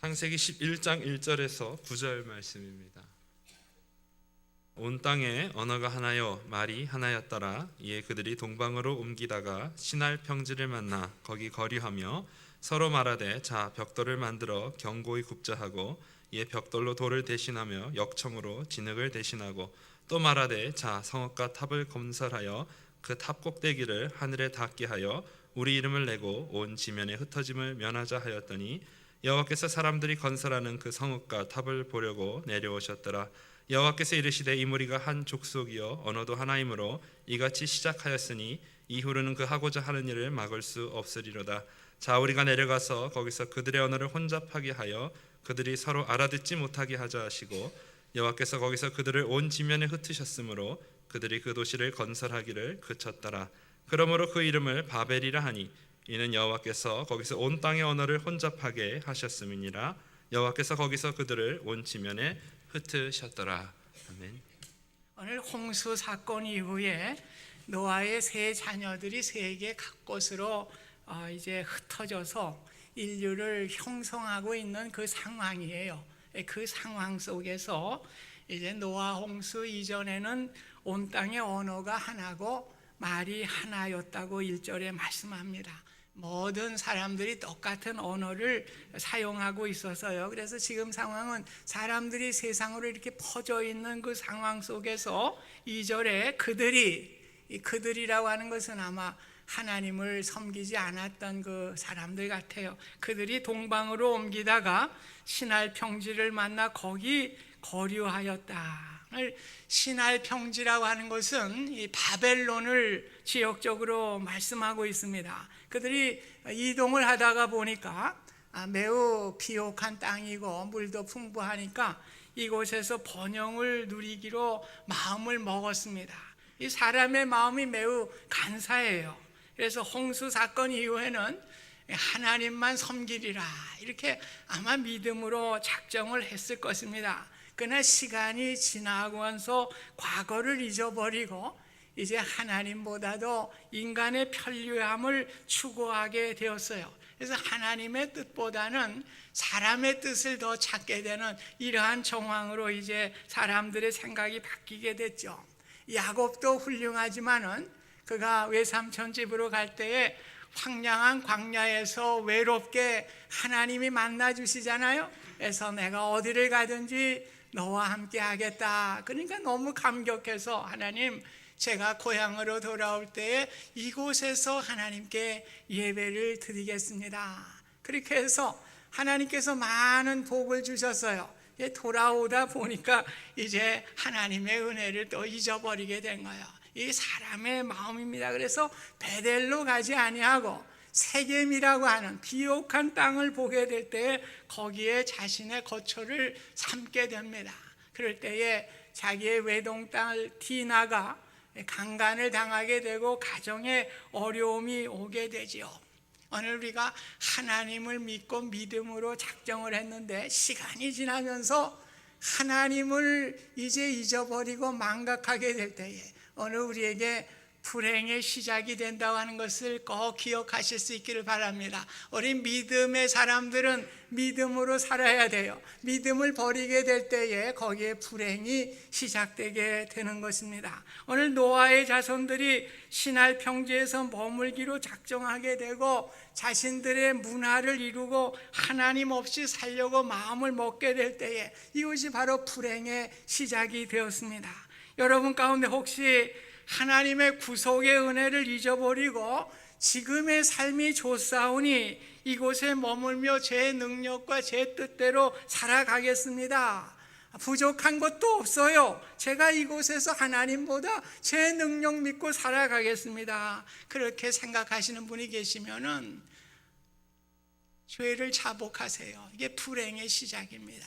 창세기 11장 1절에서 9절 말씀입니다. 온 땅에 언어가 하나요 말이 하나였더라. 이에 그들이 동방으로 옮기다가 시날 평지를 만나 거기 거류하며 서로 말하되 자 벽돌을 만들어 견고히 굽자 하고 이에 벽돌로 돌을 대신하며 역청으로 진흙을 대신하고 또 말하되 자 성읍과 탑을 건설하여 그 탑 꼭대기를 하늘에 닿게 하여 우리 이름을 내고 온 지면에 흩어짐을 면하자 하였더니 여호와께서 사람들이 건설하는 그 성읍과 탑을 보려고 내려오셨더라. 여호와께서 이르시되 이 무리가 한 족속이요 언어도 하나이므로 이같이 시작하였으니 이후로는 그 하고자 하는 일을 막을 수 없으리로다. 자 우리가 내려가서 거기서 그들의 언어를 혼잡하게 하여 그들이 서로 알아듣지 못하게 하자 하시고 여호와께서 거기서 그들을 온 지면에 흩으셨으므로 그들이 그 도시를 건설하기를 그쳤더라. 그러므로 그 이름을 바벨이라 하니 이는 여호와께서 거기서 온 땅의 언어를 혼잡하게 하셨음이니라. 여호와께서 거기서 그들을 온 지면에 흩으셨더라. 아멘. 오늘 홍수 사건 이후에 노아의 세 자녀들이 세계 각곳으로 이제 흩어져서 인류를 형성하고 있는 그 상황이에요. 그 상황 속에서 이제 노아 홍수 이전에는 온 땅의 언어가 하나고 말이 하나였다고 1절에 말씀합니다. 모든 사람들이 똑같은 언어를 사용하고 있어서요. 그래서 지금 상황은 사람들이 세상으로 이렇게 퍼져 있는 그 상황 속에서 2절에 그들이라고 하는 것은 아마 하나님을 섬기지 않았던 그 사람들 같아요. 그들이 동방으로 옮기다가 시날 평지를 만나 거기 거류하였다. 시날 평지라고 하는 것은 이 바벨론을 지역적으로 말씀하고 있습니다. 그들이 이동을 하다가 보니까 매우 비옥한 땅이고 물도 풍부하니까 이곳에서 번영을 누리기로 마음을 먹었습니다. 이 사람의 마음이 매우 간사해요. 그래서 홍수 사건 이후에는 하나님만 섬기리라 이렇게 아마 믿음으로 작정을 했을 것입니다. 그러나 시간이 지나가면서 과거를 잊어버리고 이제 하나님보다도 인간의 편리함을 추구하게 되었어요. 그래서 하나님의 뜻보다는 사람의 뜻을 더 찾게 되는 이러한 정황으로 이제 사람들의 생각이 바뀌게 됐죠. 야곱도 훌륭하지만은 그가 외삼촌 집으로 갈 때에 황량한 광야에서 외롭게 하나님이 만나 주시잖아요. 그래서 내가 어디를 가든지 너와 함께 하겠다. 그러니까 너무 감격해서 하나님 제가 고향으로 돌아올 때에 이곳에서 하나님께 예배를 드리겠습니다. 그렇게 해서 하나님께서 많은 복을 주셨어요. 돌아오다 보니까 이제 하나님의 은혜를 또 잊어버리게 된 거예요. 이 사람의 마음입니다. 그래서 베델로 가지 아니하고 세겜이라고 하는 비옥한 땅을 보게 될 때에 거기에 자신의 거처를 삼게 됩니다. 그럴 때에 자기의 외동딸 디나가 강간을 당하게 되고 가정에 어려움이 오게 되지요. 오늘 우리가 하나님을 믿고 믿음으로 작정을 했는데 시간이 지나면서 하나님을 이제 잊어버리고 망각하게 될 때에 오늘 우리에게 불행의 시작이 된다고 하는 것을 꼭 기억하실 수 있기를 바랍니다. 우리 믿음의 사람들은 믿음으로 살아야 돼요. 믿음을 버리게 될 때에 거기에 불행이 시작되게 되는 것입니다. 오늘 노아의 자손들이 시날 평지에서 머물기로 작정하게 되고 자신들의 문화를 이루고 하나님 없이 살려고 마음을 먹게 될 때에 이것이 바로 불행의 시작이 되었습니다. 여러분 가운데 혹시 하나님의 구속의 은혜를 잊어버리고 지금의 삶이 좋사오니 이곳에 머물며 제 능력과 제 뜻대로 살아가겠습니다. 부족한 것도 없어요. 제가 이곳에서 하나님보다 제 능력 믿고 살아가겠습니다. 그렇게 생각하시는 분이 계시면은 죄를 자복하세요. 이게 불행의 시작입니다.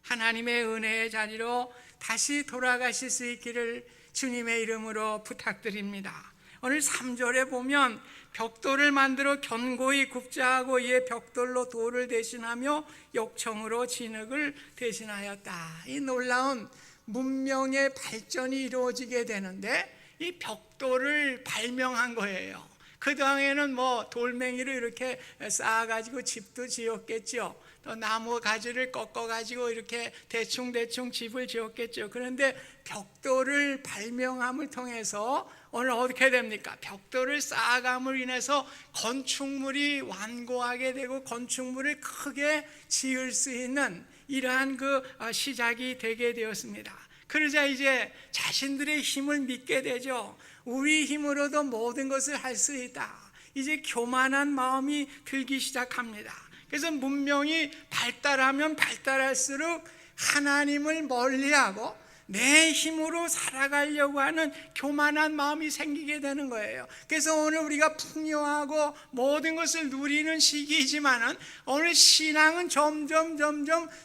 하나님의 은혜의 자리로 다시 돌아가실 수 있기를 주님의 이름으로 부탁드립니다. 오늘 3절에 보면 벽돌을 만들어 견고히 굽자 하고 이에 벽돌로 돌을 대신하며 욕청으로 진흙을 대신하였다. 이 놀라운 문명의 발전이 이루어지게 되는데 이 벽돌을 발명한 거예요. 그 당에는 돌멩이를 이렇게 쌓아가지고 집도 지었겠죠. 또 나무 가지를 꺾어 가지고 이렇게 대충 집을 지었겠죠. 그런데 벽돌을 발명함을 통해서 오늘 어떻게 됩니까? 벽돌을 쌓아감으로 인해서 건축물이 완고하게 되고 건축물을 크게 지을 수 있는 이러한 그 시작이 되게 되었습니다. 그러자 이제 자신들의 힘을 믿게 되죠. 우리 힘으로도 모든 것을 할 수 있다. 이제 교만한 마음이 들기 시작합니다. 그래서 문명이 발달하면 발달할수록 하나님을 멀리하고 내 힘으로 살아가려고 하는 교만한 마음이 생기게 되는 거예요. 그래서 오늘 우리가 풍요하고 모든 것을 누리는 시기이지만은 오늘 신앙은 점점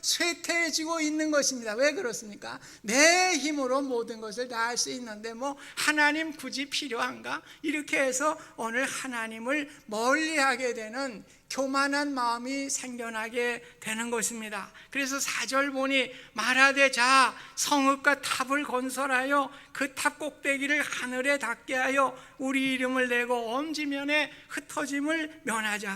쇠퇴해지고 있는 것입니다. 왜 그렇습니까? 내 힘으로 모든 것을 다 할 수 있는데 뭐 하나님 굳이 필요한가? 이렇게 해서 오늘 하나님을 멀리하게 되는 교만한 마음이 생겨나게 되는 것입니다. 그래서 4절 보니 말하되 자 성읍과 탑을 건설하여 그 탑 꼭대기를 하늘에 닿게 하여 우리 이름을 내고 엄지면에 흩어짐을 면하자.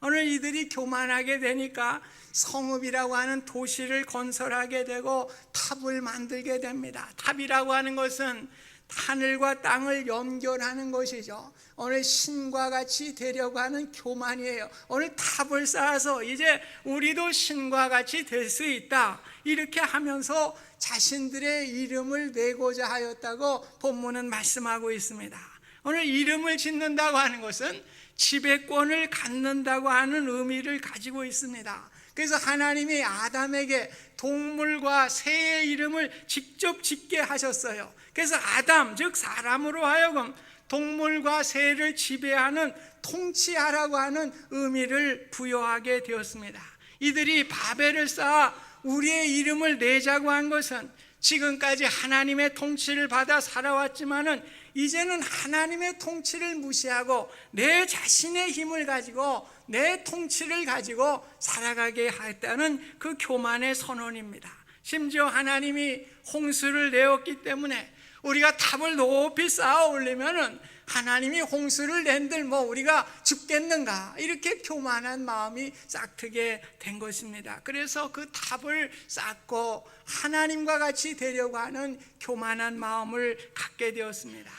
오늘 이들이 교만하게 되니까 성읍이라고 하는 도시를 건설하게 되고 탑을 만들게 됩니다. 탑이라고 하는 것은 하늘과 땅을 연결하는 것이죠. 오늘 신과 같이 되려고 하는 교만이에요. 오늘 탑을 쌓아서 이제 우리도 신과 같이 될 수 있다, 이렇게 하면서 자신들의 이름을 내고자 하였다고 본문은 말씀하고 있습니다. 오늘 이름을 짓는다고 하는 것은 지배권을 갖는다고 하는 의미를 가지고 있습니다. 그래서 하나님이 아담에게 동물과 새의 이름을 직접 짓게 하셨어요. 그래서 아담, 즉 사람으로 하여금 동물과 새를 지배하는, 통치하라고 하는 의미를 부여하게 되었습니다. 이들이 바벨을 쌓아 우리의 이름을 내자고 한 것은 지금까지 하나님의 통치를 받아 살아왔지만은 이제는 하나님의 통치를 무시하고 내 자신의 힘을 가지고 내 통치를 가지고 살아가게 하였다는 그 교만의 선언입니다. 심지어 하나님이 홍수를 내었기 때문에 우리가 탑을 높이 쌓아 올리면은 하나님이 홍수를 낸들 뭐 우리가 죽겠는가, 이렇게 교만한 마음이 싹트게 된 것입니다. 그래서 그 탑을 쌓고 하나님과 같이 되려고 하는 교만한 마음을 갖게 되었습니다.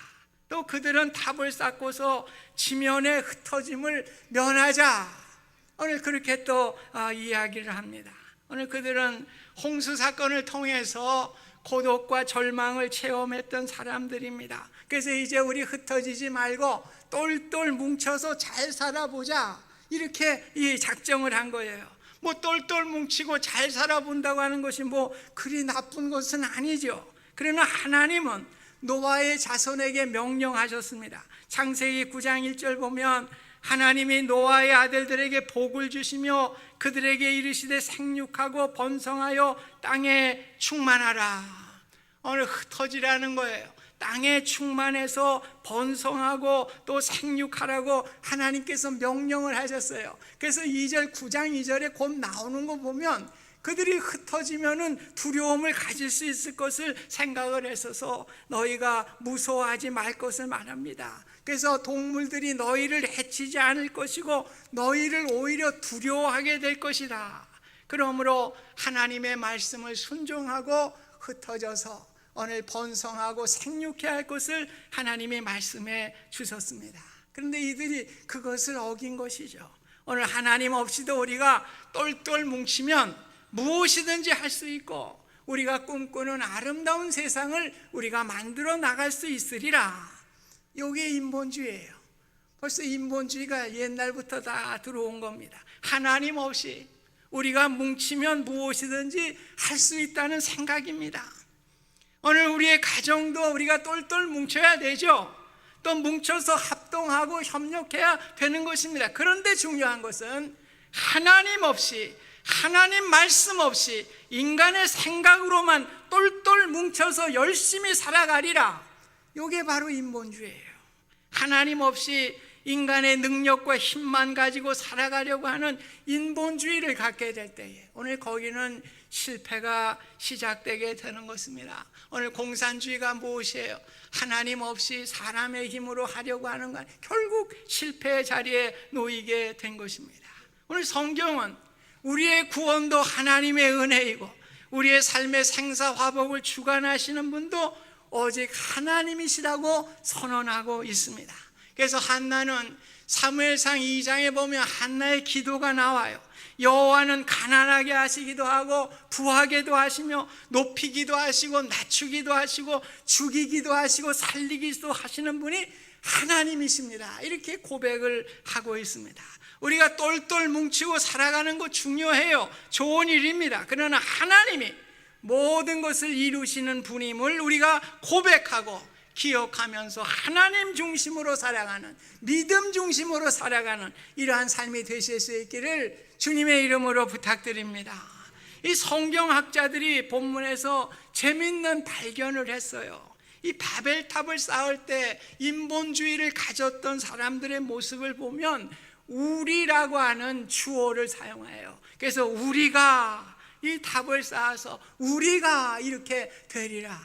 또 그들은 탑을 쌓고서 지면에 흩어짐을 면하자, 오늘 그렇게 또 이야기를 합니다. 오늘 그들은 홍수 사건을 통해서 고독과 절망을 체험했던 사람들입니다. 그래서 이제 우리 흩어지지 말고 똘똘 뭉쳐서 잘 살아보자, 이렇게 이 작정을 한 거예요. 뭐 똘똘 뭉치고 잘 살아본다고 하는 것이 뭐 그리 나쁜 것은 아니죠. 그러나 하나님은 노아의 자손에게 명령하셨습니다. 창세기 9장 1절 보면 하나님이 노아의 아들들에게 복을 주시며 그들에게 이르시되 생육하고 번성하여 땅에 충만하라. 오늘 흩어지라는 거예요. 땅에 충만해서 번성하고 또 생육하라고 하나님께서 명령을 하셨어요. 그래서 2절 9장 2절에 곧 나오는 거 보면 그들이 흩어지면은 두려움을 가질 수 있을 것을 생각을 했어서 너희가 무서워하지 말 것을 말합니다. 그래서 동물들이 너희를 해치지 않을 것이고 너희를 오히려 두려워하게 될 것이다. 그러므로 하나님의 말씀을 순종하고 흩어져서 오늘 번성하고 생육해야 할 것을 하나님이 말씀해 주셨습니다. 그런데 이들이 그것을 어긴 것이죠. 오늘 하나님 없이도 우리가 똘똘 뭉치면 무엇이든지 할 수 있고 우리가 꿈꾸는 아름다운 세상을 우리가 만들어 나갈 수 있으리라. 이게 인본주의예요. 벌써 인본주의가 옛날부터 다 들어온 겁니다. 하나님 없이 우리가 뭉치면 무엇이든지 할 수 있다는 생각입니다. 오늘 우리의 가정도 우리가 똘똘 뭉쳐야 되죠. 또 뭉쳐서 합동하고 협력해야 되는 것입니다. 그런데 중요한 것은 하나님 없이, 하나님 말씀 없이 인간의 생각으로만 똘똘 뭉쳐서 열심히 살아가리라. 이게 바로 인본주의예요. 하나님 없이 인간의 능력과 힘만 가지고 살아가려고 하는 인본주의를 갖게 될 때에 오늘 거기는 실패가 시작되게 되는 것입니다. 오늘 공산주의가 무엇이에요? 하나님 없이 사람의 힘으로 하려고 하는 건 결국 실패의 자리에 놓이게 된 것입니다. 오늘 성경은 우리의 구원도 하나님의 은혜이고 우리의 삶의 생사화복을 주관하시는 분도 오직 하나님이시라고 선언하고 있습니다. 그래서 한나는 사무엘상 2장에 보면 한나의 기도가 나와요. 여호와는 가난하게 하시기도 하고 부하게도 하시며 높이기도 하시고 낮추기도 하시고 죽이기도 하시고 살리기도 하시는 분이 하나님이십니다. 이렇게 고백을 하고 있습니다. 우리가 똘똘 뭉치고 살아가는 거 중요해요. 좋은 일입니다. 그러나 하나님이 모든 것을 이루시는 분임을 우리가 고백하고 기억하면서 하나님 중심으로 살아가는, 믿음 중심으로 살아가는 이러한 삶이 되실 수 있기를 주님의 이름으로 부탁드립니다. 이 성경학자들이 본문에서 재밌는 발견을 했어요. 이 바벨탑을 쌓을 때 인본주의를 가졌던 사람들의 모습을 보면 우리라고 하는 주어를 사용해요. 그래서 우리가 이 탑을 쌓아서 우리가 이렇게 되리라.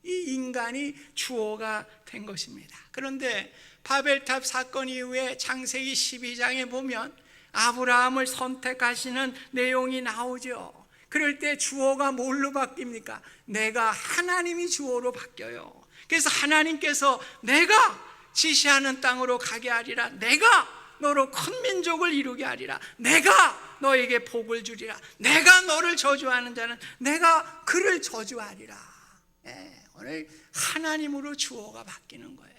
이 인간이 주어가 된 것입니다. 그런데 바벨탑 사건 이후에 창세기 12장에 보면 아브라함을 선택하시는 내용이 나오죠. 그럴 때 주어가 뭘로 바뀝니까? 내가, 하나님이 주어로 바뀌어요. 그래서 하나님께서 내가 지시하는 땅으로 가게 하리라, 내가 너로 큰 민족을 이루게 하리라, 내가 너에게 복을 주리라, 내가 너를 저주하는 자는 내가 그를 저주하리라. 오늘 하나님으로 주어가 바뀌는 거예요.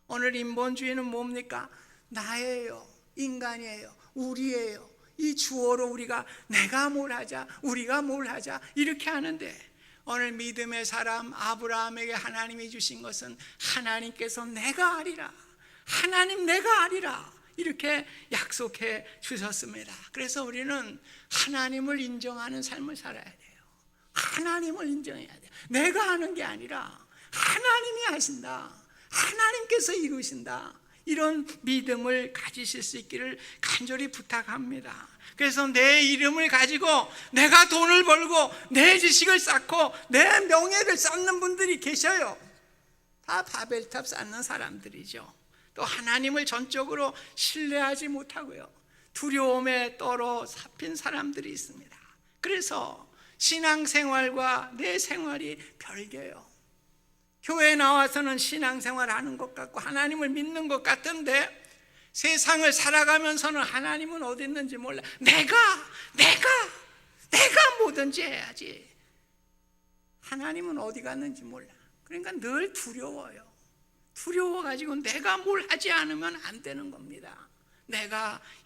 오늘 인본주의는 뭡니까? 나예요, 인간이에요, 우리예요. 이 주어로 우리가 내가 뭘 하자, 우리가 뭘 하자 이렇게 하는데, 오늘 믿음의 사람 아브라함에게 하나님이 주신 것은 하나님께서 내가 하리라, 하나님 내가 하리라 이렇게 약속해 주셨습니다. 그래서 우리는 하나님을 인정하는 삶을 살아야 돼요. 하나님을 인정해야 돼요. 내가 하는 게 아니라 하나님이 하신다, 하나님께서 이루신다, 이런 믿음을 가지실 수 있기를 간절히 부탁합니다. 그래서 내 이름을 가지고 내가 돈을 벌고 내 지식을 쌓고 내 명예를 쌓는 분들이 계셔요. 다 바벨탑 쌓는 사람들이죠. 또 하나님을 전적으로 신뢰하지 못하고요, 두려움에 떨어 잡힌 사람들이 있습니다. 그래서 신앙생활과 내 생활이 별개예요. 교회에 나와서는 신앙생활 하는 것 같고 하나님을 믿는 것 같은데 세상을 살아가면서는 하나님은 어디 있는지 몰라. 내가 뭐든지 해야지. 하나님은 어디 갔는지 몰라. 그러니까 늘 두려워요. 두려워가지고 내가 뭘 하지 않으면 안 되는 겁니다.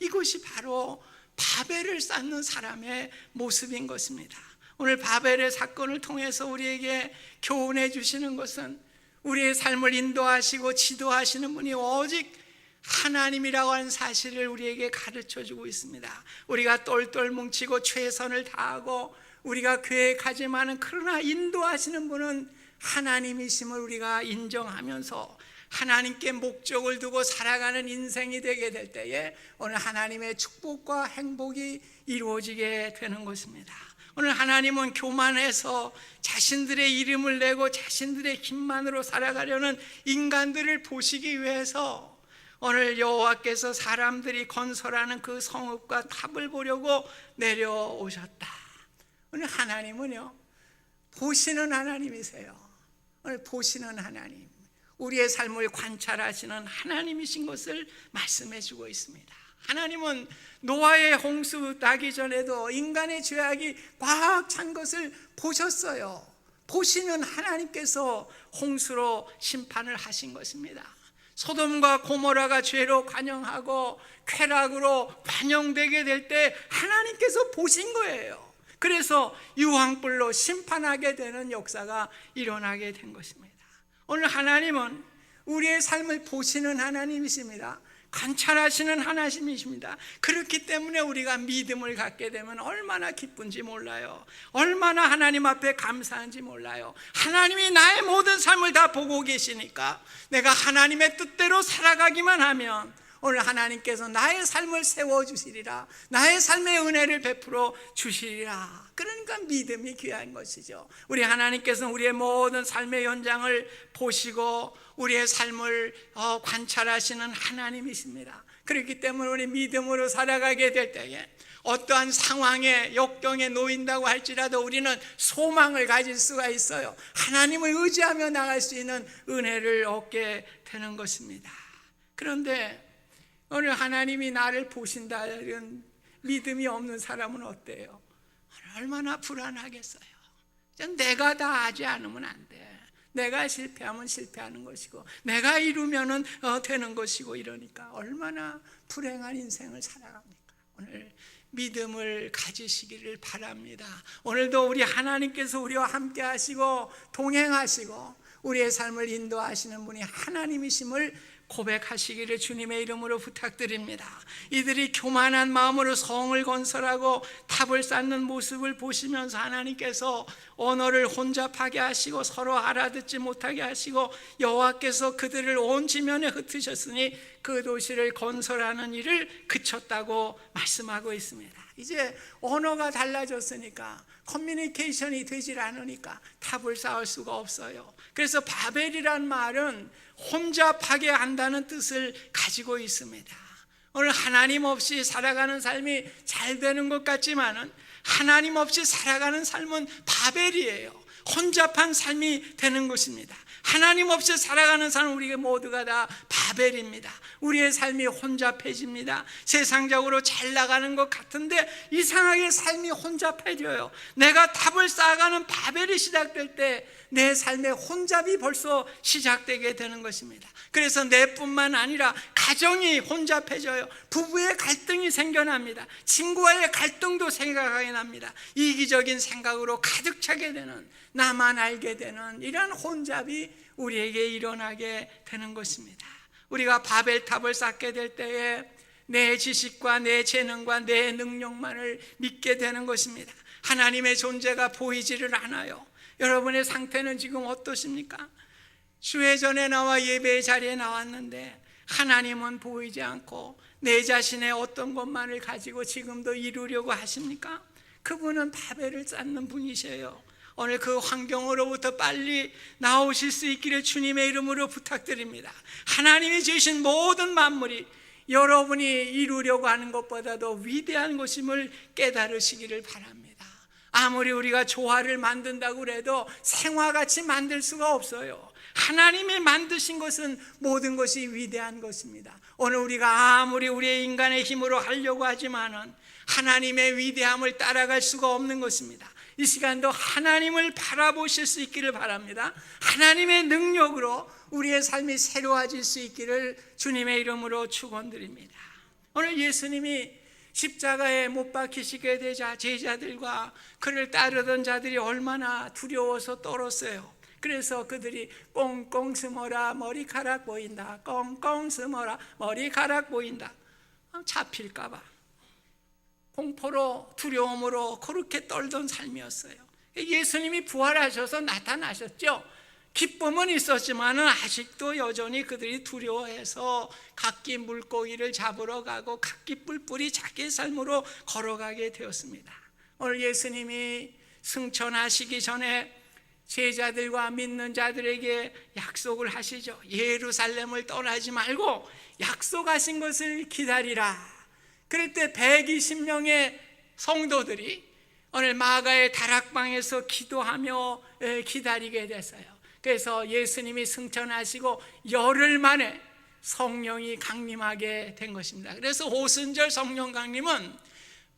이것이 바로 바벨을 쌓는 사람의 모습인 것입니다. 오늘 바벨의 사건을 통해서 우리에게 교훈해 주시는 것은 우리의 삶을 인도하시고 지도하시는 분이 오직 하나님이라고 하는 사실을 우리에게 가르쳐 주고 있습니다. 우리가 똘똘 뭉치고 최선을 다하고 우리가 계획하지만은 그러나 인도하시는 분은 하나님이심을 우리가 인정하면서 하나님께 목적을 두고 살아가는 인생이 되게 될 때에 오늘 하나님의 축복과 행복이 이루어지게 되는 것입니다. 오늘 하나님은 교만해서 자신들의 이름을 내고 자신들의 힘만으로 살아가려는 인간들을 보시기 위해서 오늘 여호와께서 사람들이 건설하는 그 성읍과 탑을 보려고 내려오셨다. 오늘 하나님은요, 보시는 하나님이세요. 오늘 보시는 하나님, 우리의 삶을 관찰하시는 하나님이신 것을 말씀해 주고 있습니다. 하나님은 노아의 홍수 나기 전에도 인간의 죄악이 꽉 찬 것을 보셨어요. 보시는 하나님께서 홍수로 심판을 하신 것입니다. 소돔과 고모라가 죄로 관영하고 쾌락으로 관영되게 될 때 하나님께서 보신 거예요. 그래서 유황불로 심판하게 되는 역사가 일어나게 된 것입니다. 오늘 하나님은 우리의 삶을 보시는 하나님이십니다. 관찰하시는 하나님이십니다. 그렇기 때문에 우리가 믿음을 갖게 되면 얼마나 기쁜지 몰라요. 얼마나 하나님 앞에 감사한지 몰라요. 하나님이 나의 모든 삶을 다 보고 계시니까 내가 하나님의 뜻대로 살아가기만 하면 오늘 하나님께서 나의 삶을 세워주시리라, 나의 삶의 은혜를 베풀어 주시리라. 그러니까 믿음이 귀한 것이죠. 우리 하나님께서는 우리의 모든 삶의 현장을 보시고 우리의 삶을 관찰하시는 하나님이십니다. 그렇기 때문에 우리 믿음으로 살아가게 될 때에 어떠한 상황에 역경에 놓인다고 할지라도 우리는 소망을 가질 수가 있어요. 하나님을 의지하며 나갈 수 있는 은혜를 얻게 되는 것입니다. 그런데 오늘 하나님이 나를 보신다는 믿음이 없는 사람은 어때요? 얼마나 불안하겠어요. 내가 다 하지 않으면 안 돼. 내가 실패하면 실패하는 것이고, 내가 이루면 되는 것이고, 이러니까 얼마나 불행한 인생을 살아갑니까? 오늘 믿음을 가지시기를 바랍니다. 오늘도 우리 하나님께서 우리와 함께 하시고 동행하시고 우리의 삶을 인도하시는 분이 하나님이심을 고백하시기를 주님의 이름으로 부탁드립니다. 이들이 교만한 마음으로 성을 건설하고 탑을 쌓는 모습을 보시면서 하나님께서 언어를 혼잡하게 하시고 서로 알아듣지 못하게 하시고 여호와께서 그들을 온 지면에 흩으셨으니 그 도시를 건설하는 일을 그쳤다고 말씀하고 있습니다. 이제 언어가 달라졌으니까 커뮤니케이션이 되질 않으니까 탑을 쌓을 수가 없어요. 그래서 바벨이란 말은 혼잡하게 한다는 뜻을 가지고 있습니다. 오늘 하나님 없이 살아가는 삶이 잘 되는 것 같지만은 하나님 없이 살아가는 삶은 바벨이에요. 혼잡한 삶이 되는 것입니다. 하나님 없이 살아가는 삶은 우리 모두가 다 바벨입니다. 우리의 삶이 혼잡해집니다. 세상적으로 잘 나가는 것 같은데 이상하게 삶이 혼잡해져요. 내가 탑을 쌓아가는 바벨이 시작될 때 내 삶의 혼잡이 벌써 시작되게 되는 것입니다. 그래서 내뿐만 아니라 가정이 혼잡해져요. 부부의 갈등이 생겨납니다. 친구와의 갈등도 생각하게 납니다. 이기적인 생각으로 가득 차게 되는, 나만 알게 되는 이런 혼잡이 우리에게 일어나게 되는 것입니다. 우리가 바벨탑을 쌓게 될 때에 내 지식과 내 재능과 내 능력만을 믿게 되는 것입니다. 하나님의 존재가 보이지를 않아요. 여러분의 상태는 지금 어떠십니까? 주회 전에 나와 예배의 자리에 나왔는데 하나님은 보이지 않고 내 자신의 어떤 것만을 가지고 지금도 이루려고 하십니까? 그분은 바벨을 쌓는 분이세요. 오늘 그 환경으로부터 빨리 나오실 수 있기를 주님의 이름으로 부탁드립니다. 하나님이 지으신 모든 만물이 여러분이 이루려고 하는 것보다도 위대한 것임을 깨달으시기를 바랍니다. 아무리 우리가 조화를 만든다고 해도 생화같이 만들 수가 없어요. 하나님이 만드신 것은 모든 것이 위대한 것입니다. 오늘 우리가 아무리 우리의 인간의 힘으로 하려고 하지만은 하나님의 위대함을 따라갈 수가 없는 것입니다. 이 시간도 하나님을 바라보실 수 있기를 바랍니다. 하나님의 능력으로 우리의 삶이 새로워질 수 있기를 주님의 이름으로 축원드립니다. 오늘 예수님이 십자가에 못 박히시게 되자 제자들과 그를 따르던 자들이 얼마나 두려워서 떨었어요. 그래서 그들이 꽁꽁 숨어라 머리카락 보인다, 꽁꽁 숨어라 머리카락 보인다. 잡힐까 봐 공포로 두려움으로 그렇게 떨던 삶이었어요. 예수님이 부활하셔서 나타나셨죠. 기쁨은 있었지만 아직도 여전히 그들이 두려워해서 각기 물고기를 잡으러 가고 각기 뿔뿔이 자기의 삶으로 걸어가게 되었습니다. 오늘 예수님이 승천하시기 전에 제자들과 믿는 자들에게 약속을 하시죠. 예루살렘을 떠나지 말고 약속하신 것을 기다리라. 그럴 때 120명의 성도들이 오늘 마가의 다락방에서 기도하며 기다리게 됐어요. 그래서 예수님이 승천하시고 열흘 만에 성령이 강림하게 된 것입니다. 그래서 오순절 성령 강림은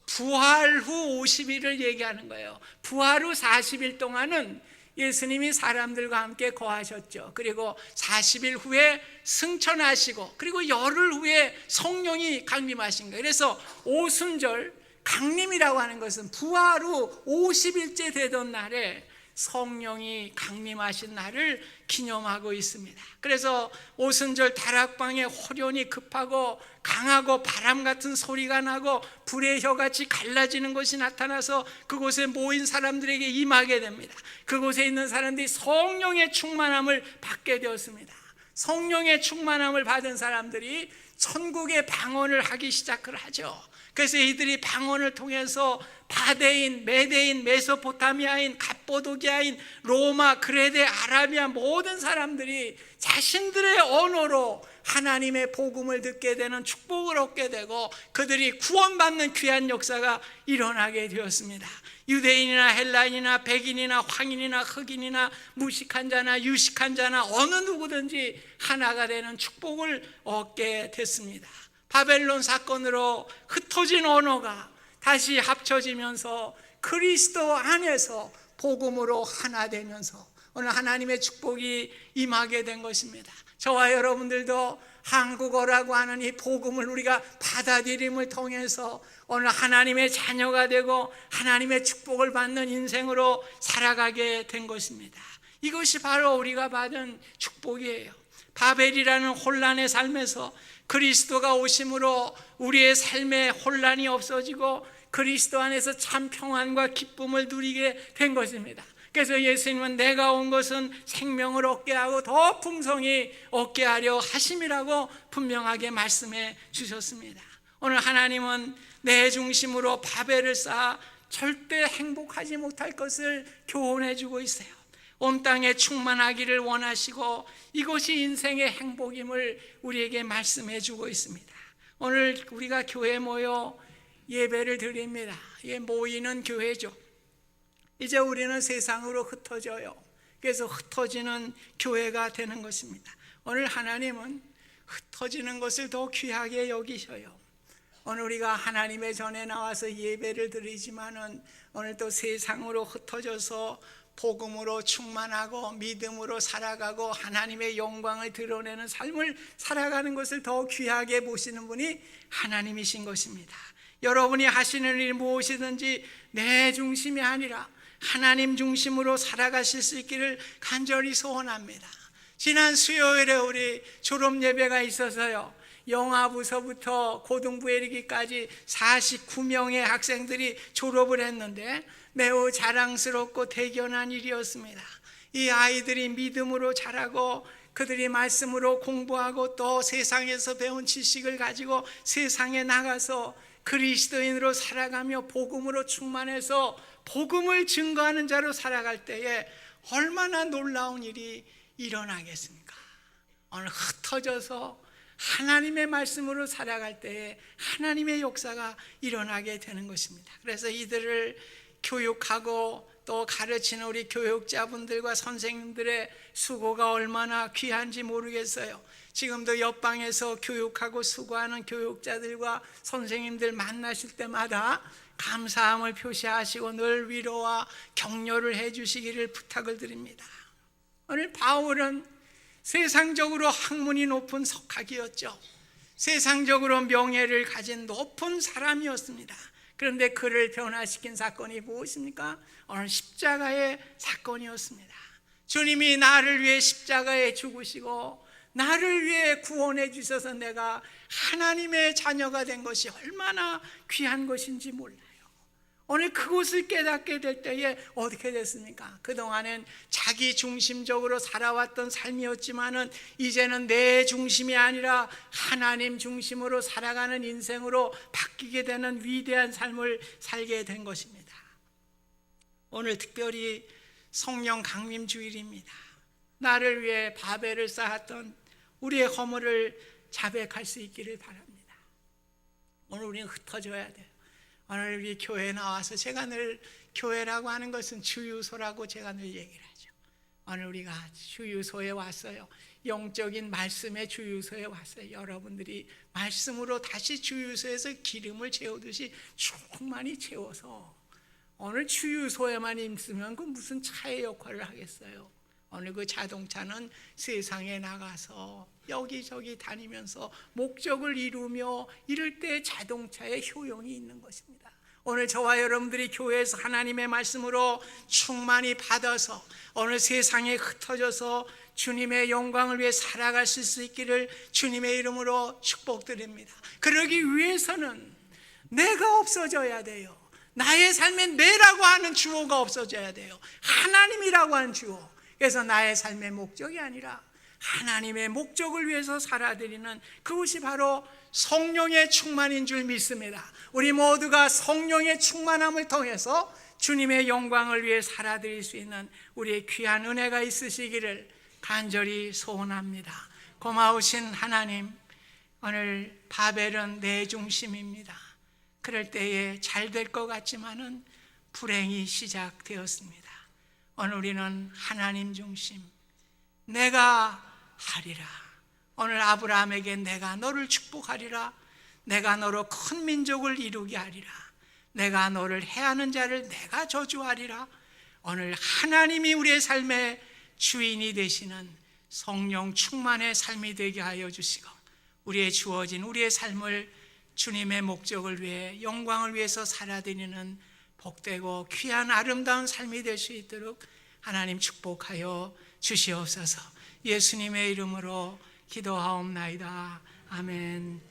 부활 후 50일을 얘기하는 거예요. 부활 후 40일 동안은 예수님이 사람들과 함께 거하셨죠. 그리고 40일 후에 승천하시고 그리고 열흘 후에 성령이 강림하신 거예요. 그래서 오순절 강림이라고 하는 것은 부활 후 50일째 되던 날에 성령이 강림하신 날을 기념하고 있습니다. 그래서 오순절 다락방에 호련이 급하고 강하고 바람 같은 소리가 나고 불의 혀같이 갈라지는 것이 나타나서 그곳에 모인 사람들에게 임하게 됩니다. 그곳에 있는 사람들이 성령의 충만함을 받게 되었습니다. 성령의 충만함을 받은 사람들이 천국의 방언을 하기 시작을 하죠. 그래서 이들이 방언을 통해서 바데인, 메데인, 메소포타미아인, 갑보도기아인, 로마, 그레데, 아라비아 모든 사람들이 자신들의 언어로 하나님의 복음을 듣게 되는 축복을 얻게 되고 그들이 구원받는 귀한 역사가 일어나게 되었습니다. 유대인이나 헬라인이나 백인이나 황인이나 흑인이나 무식한 자나 유식한 자나 어느 누구든지 하나가 되는 축복을 얻게 됐습니다. 바벨론 사건으로 흩어진 언어가 다시 합쳐지면서 그리스도 안에서 복음으로 하나 되면서 오늘 하나님의 축복이 임하게 된 것입니다. 저와 여러분들도 한국어라고 하는 이 복음을 우리가 받아들임을 통해서 오늘 하나님의 자녀가 되고 하나님의 축복을 받는 인생으로 살아가게 된 것입니다. 이것이 바로 우리가 받은 축복이에요. 바벨이라는 혼란의 삶에서 그리스도가 오심으로 우리의 삶에 혼란이 없어지고 그리스도 안에서 참 평안과 기쁨을 누리게 된 것입니다. 그래서 예수님은 내가 온 것은 생명을 얻게 하고 더 풍성히 얻게 하려 하심이라고 분명하게 말씀해 주셨습니다. 오늘 하나님은 내 중심으로 바벨을 쌓아 절대 행복하지 못할 것을 교훈해 주고 있어요. 온 땅에 충만하기를 원하시고 이것이 인생의 행복임을 우리에게 말씀해 주고 있습니다. 오늘 우리가 교회에 모여 예배를 드립니다. 모이는 교회죠. 이제 우리는 세상으로 흩어져요. 그래서 흩어지는 교회가 되는 것입니다. 오늘 하나님은 흩어지는 것을 더 귀하게 여기셔요. 오늘 우리가 하나님의 전에 나와서 예배를 드리지만은 오늘 또 세상으로 흩어져서 복음으로 충만하고 믿음으로 살아가고 하나님의 영광을 드러내는 삶을 살아가는 것을 더 귀하게 보시는 분이 하나님이신 것입니다. 여러분이 하시는 일 무엇이든지 내 중심이 아니라 하나님 중심으로 살아가실 수 있기를 간절히 소원합니다. 지난 수요일에 우리 졸업 예배가 있어서요, 영아부서부터 고등부에 이르기까지 49명의 학생들이 졸업을 했는데 매우 자랑스럽고 대견한 일이었습니다. 이 아이들이 믿음으로 자라고 그들이 말씀으로 공부하고 또 세상에서 배운 지식을 가지고 세상에 나가서 그리스도인으로 살아가며 복음으로 충만해서 복음을 증거하는 자로 살아갈 때에 얼마나 놀라운 일이 일어나겠습니까? 오늘 흩어져서 하나님의 말씀으로 살아갈 때에 하나님의 역사가 일어나게 되는 것입니다. 그래서 이들을 교육하고 또 가르치는 우리 교육자분들과 선생님들의 수고가 얼마나 귀한지 모르겠어요. 지금도 옆방에서 교육하고 수고하는 교육자들과 선생님들 만나실 때마다 감사함을 표시하시고 늘 위로와 격려를 해주시기를 부탁을 드립니다. 오늘 바울은 세상적으로 학문이 높은 석학이었죠. 세상적으로 명예를 가진 높은 사람이었습니다. 그런데 그를 변화시킨 사건이 무엇입니까? 오늘 십자가의 사건이었습니다. 주님이 나를 위해 십자가에 죽으시고 나를 위해 구원해 주셔서 내가 하나님의 자녀가 된 것이 얼마나 귀한 것인지 몰라요. 오늘 그것을 깨닫게 될 때에 어떻게 됐습니까? 그동안은 자기 중심적으로 살아왔던 삶이었지만은 이제는 내 중심이 아니라 하나님 중심으로 살아가는 인생으로 바뀌게 되는 위대한 삶을 살게 된 것입니다. 오늘 특별히 성령 강림 주일입니다. 나를 위해 바벨을 쌓았던 우리의 허물을 자백할 수 있기를 바랍니다. 오늘 우리는 흩어져야 돼요. 오늘 우리 교회에 나와서 제가 늘 교회라고 하는 것은 주유소라고 제가 늘 얘기를 하죠. 오늘 우리가 주유소에 왔어요. 영적인 말씀의 주유소에 왔어요. 여러분들이 말씀으로 다시 주유소에서 기름을 채우듯이 충만히 채워서 오늘 주유소에만 있으면 그 무슨 차의 역할을 하겠어요. 오늘 그 자동차는 세상에 나가서 여기저기 다니면서 목적을 이루며 이럴 때 자동차의 효용이 있는 것입니다. 오늘 저와 여러분들이 교회에서 하나님의 말씀으로 충만히 받아서 오늘 세상에 흩어져서 주님의 영광을 위해 살아갈 수 있기를 주님의 이름으로 축복드립니다. 그러기 위해서는 내가 없어져야 돼요. 나의 삶에 내라고 하는 주어가 없어져야 돼요. 하나님이라고 하는 주어. 그래서 나의 삶의 목적이 아니라 하나님의 목적을 위해서 살아드리는 그것이 바로 성령의 충만인 줄 믿습니다. 우리 모두가 성령의 충만함을 통해서 주님의 영광을 위해 살아드릴 수 있는 우리의 귀한 은혜가 있으시기를 간절히 소원합니다. 고마우신 하나님, 오늘 바벨은 내 중심입니다. 그럴 때에 잘 될 것 같지만은 불행이 시작되었습니다. 오늘 우리는 하나님 중심, 내가 하리라. 오늘 아브라함에게 내가 너를 축복하리라, 내가 너로 큰 민족을 이루게 하리라, 내가 너를 해하는 자를 내가 저주하리라. 오늘 하나님이 우리의 삶의 주인이 되시는 성령 충만의 삶이 되게 하여 주시고, 우리의 주어진 우리의 삶을 주님의 목적을 위해, 영광을 위해서 살아드리는 복되고 귀한 아름다운 삶이 될 수 있도록 하나님 축복하여 주시옵소서. 예수님의 이름으로 기도하옵나이다. 아멘.